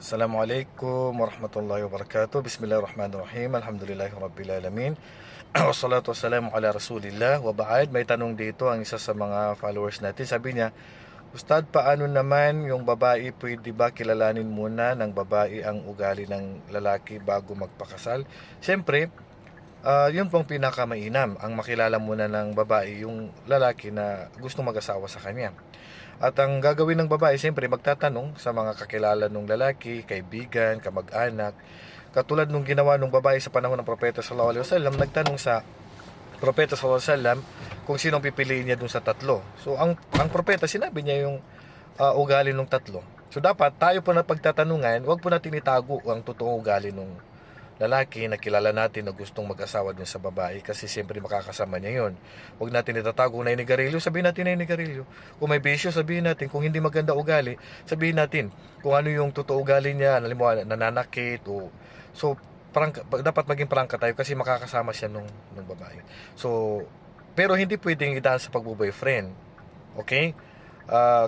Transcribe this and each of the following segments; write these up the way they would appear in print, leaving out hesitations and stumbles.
Assalamualaikum warahmatullahi wabarakatuh. Bismillahirrahmanirrahim. Alhamdulillahi rabbil alamin. Wassalatu wassalamu ala Rasulillah wa ba'd. May tanong dito ang isa sa mga followers natin. Sabi niya, Ustad, paano naman yung babae, pwede ba kilalanin muna ng babae ang ugali ng lalaki bago magpakasal? Siyempre, yun pong pinakamainam, ang makilala muna ng babae yung lalaki na gustong mag-asawa sa kanya. At ang gagawin ng babae, siyempre magtatanong sa mga kakilala ng lalaki, kaibigan, kamag-anak. Katulad nung ginawa ng babae sa panahon ng Propeta sallallahu alaihi wasallam, nagtanong sa Propeta sallallahu alaihi wasallam kung sinong pipiliin niya dun sa tatlo. So ang propeta sinabi niya yung ugali ng tatlo. So dapat tayo po na pagtatanungan, wag po natin itago ang totoong ugali ng lalaki na kilala natin na gustong mag-asawa dun sa babae, kasi siyempre makakasama niya yon. Huwag natin itatago na inigarilyo, sabihin natin na inigarilyo. Kung may bisyo, sabihin natin. Kung hindi maganda ugali, sabihin natin. Kung ano yung totoo ugali niya, halimbawa nananakit o so dapat maging prangka tayo kasi makakasama siya nung babae. So pero hindi pwedeng idaan sa pagbo-boyfriend. Okay?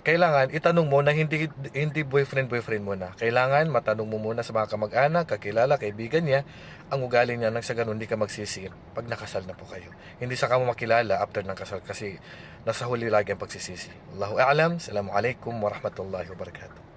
Kailangan itanong mo na hindi boyfriend mo na. Kailangan matanong mo muna sa mga kamag-anak, kakilala, kaibigan niya ang ugali niya, nang sa ganun hindi ka magsisi pag nakasal na po kayo. Hindi sa mo makilala after ng kasal kasi nasa huli lagi ang pagsisisi. Allahu a'lam. Assalamualaikum warahmatullahi wabarakatuh.